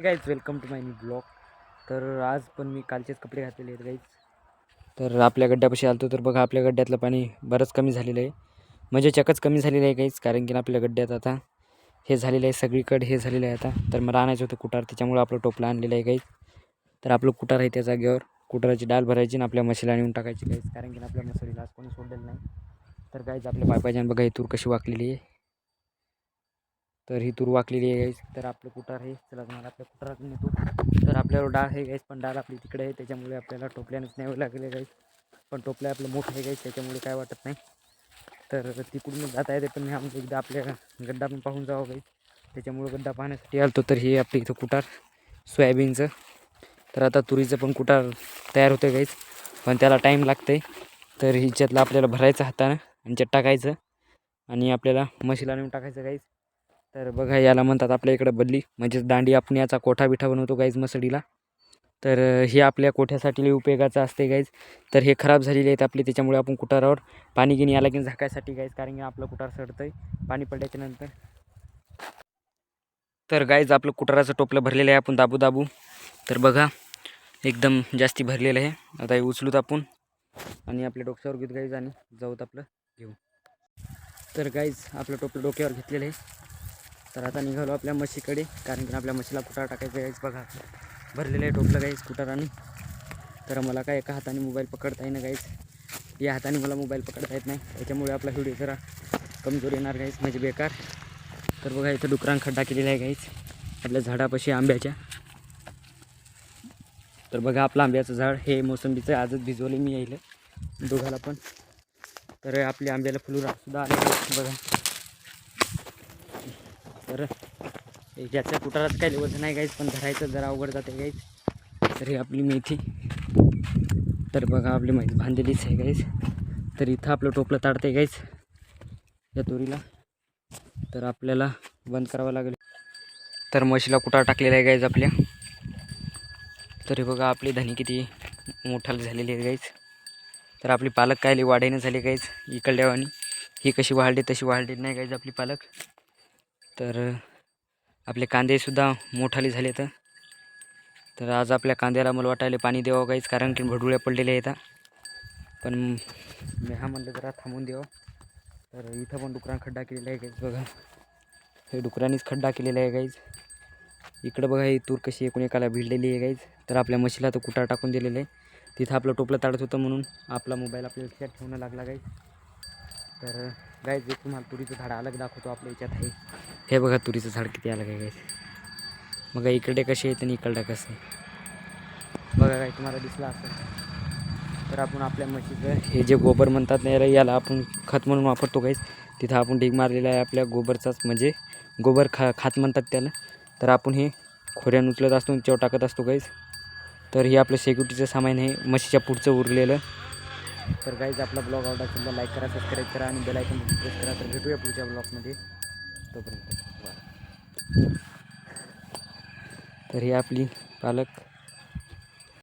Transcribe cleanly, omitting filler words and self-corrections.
Guys welcome to my new blog. तर आज पण मी कालचेच कपडे घातलेले आहेत गाईज. तर आपल्या गड्ड्यापाशी आलतो तर बघा आपल्या गड्ड्यातलं पाणी बरंच कमी झालेलं आहे, म्हणजे चकच कमी झालेलं आहे गाईज. कारण की आपल्या गड्ड्यात आता हे झालेलं आहे, सगळीकडे हे झालेलं आहे. आता तर मला आणायचं होतं कुटार, त्याच्यामुळे आपलं टोपलं आणलेलं आहे गाईज. तर आपलं कुटार आहे त्या जागेवर कुटाराची डाल भरायची आणि आपल्या म्हशीला नेऊन टाकायची गाईज. कारण की आपल्या म्हशीला आज कोणी सोडलेलं नाही. तर गाईज आपल्या पायपायच्यानं बघा ही तूर कशी वाकलेली आहे. तर ही तूर वाकलेली आहे गाईज. तर आपलं कुटार आहे, चला तुम्हाला आपल्या कुटारात नेतो. तर आपल्यावर डाळ आहे गाईज, पण डाळ आपली तिकडे आहे, त्याच्यामुळे आपल्याला टोपल्यानंच न्यावं लागेल गाईज. पण टोपलं आपलं मोठं आहे गाईज, त्याच्यामुळे काय वाटत नाही. तर तिकडून जाता येते, पण आमचं एकदा आपल्या गड्डा पण पाहून जावं गाईज. त्याच्यामुळे गड्डा पाहण्यासाठी आलतो. तर हे आपलं इथं कुटार सोयाबीनचं. तर आता तुरीचं पण कुटार तयार होतं गाईज, पण त्याला टाईम लागतं आहे. तर हिच्यातलं आपल्याला भरायचं हातानं आणि त्यात टाकायचं आणि आपल्याला म्हशीला नेऊन टाकायचं गाईज. तर बघा याला म्हणतात आपल्या इकडं बदली, म्हणजेच दांडी. आपण याचा कोठा बिठा बनवतो गाईज मसडीला. तर हे आपल्या कोठ्यासाठी उपयोगाचं असते गाईज. तर हे खराब झालेले आहेत आपले, त्याच्यामुळे आपण कुटारावर पाणी घेऊन याला की झाकायसाठी गाईज. कारण की आपलं कुटार सडतं आहे पाणी पडल्याच्या नंतर. तर गाईज आपलं कुटाराचं टोपलं भरलेलं आहे आपण दाबू दाबू. तर बघा एकदम जास्ती भरलेलं आहे. आता हे उचलूत आपण आणि आपल्या डोक्यावर घेत गाईज आणि जाऊत आपलं घेऊ. तर गाईज आपलं टोपलं डोक्यावर घेतलेलं आहे. तर आता निघालो आपल्या म्हशीकडे, कारण की आपल्या म्हशीला कुटार टाकायचं गाईज. बघा भरलेलं आहे टोपलं गाईज कुटाराने. तर मला काय एका हाताने मोबाईल पकडता येईना गाईज, या हाताने मला मोबाईल पकडता येत नाही, त्याच्यामुळे आपला व्हिडिओ जरा कमजोर येणार गाईज, म्हणजे बेकार. तर बघा इथं डुकरान खड्डा केलेला आहे गाईज आपल्या झाडापाशी आंब्याच्या. तर बघा आपलं आंब्याचं झाड हे मोसंबीचं आजच भिजवले मी यायला दोघाला पण. तर आपल्या आंब्याला फुलुरासुद्धा आले बघा. तर याच्या कुटारात काही वजन नाही गाईज, पण धरायचं जरा अवघड जाते गाईज. तर ही आपली मेथी. तर बघा आपली माहिती बांधलेलीच आहे गाईज. तर इथं आपलं टोपलं ताडते गाईज या तुरीला. तर आपल्याला बंद करावं लागेल. तर म्हशीला कुटार टाकलेला आहे गाईज आपल्या. तरी बघा आपली धनी किती मोठाली झालेली आहे गाईज. तर आपली पालक काय वाढायनं झाली गाईज इकडल्यावानी. ही कशी वाढली तशी वाढली नाही गाईज आपली पालक. तर आपले कांदेसुद्धा मोठाले झाले. तर आज आपल्या कांद्याला मला वाटायला पाणी द्यावं गाईज, कारण की भडुळ्या पडलेल्या आहेत. पण मी म्हणलं जरा थांबून द्यावं. तर इथं पण डुकरान खड्डा केलेला आहे गाईज. बघा हे डुकरांनीच खड्डा केलेला आहे गाईज. इकडं बघा ही तूर कशी एकूण एकाला भिडलेली आहे गाईज. तर आपल्या म्हशीला तो कुटार टाकून दिलेलं आहे. तिथं आपलं टोपलं ताडत होतं म्हणून आपला मोबाईल आपल्याला त्यात ठेवणं लागला गाईज. तर गाईज एक तुम्हाला तुरीचं झाड अलग दाखवतो आपल्या याच्यात आहे. हे बघा तुरीचं झाड किती अलग आहे गाईज. मग इकडे कसे आहेत आणि इकडं कसं आहे बघा काय तुम्हाला दिसलं असेल. तर आपण आपल्या म्हशीचं हे जे गोबर म्हणतात नाही रे, याला आपण खत म्हणून वापरतो गाईज. तिथं आपण ढीग मारलेला आहे आपल्या गोबरचाच, म्हणजे गोबर खात म्हणतात त्याला. तर आपण हे खोऱ्यान उचलत असतो, त्याच्यावर टाकत असतो गाईज. तर हे आपलं सिक्युरिटीचं सामान आहे म्हशीच्या पुढचं उरलेलं. तर गाईज आपला ब्लॉग आवडला लाईक करा, सबस्क्राईब करा आणि बेल आयकॉन प्रेस करा. तर भेटूया पुढच्या ब्लॉगमध्ये, तोपर्यंत. तर ही आपली पालक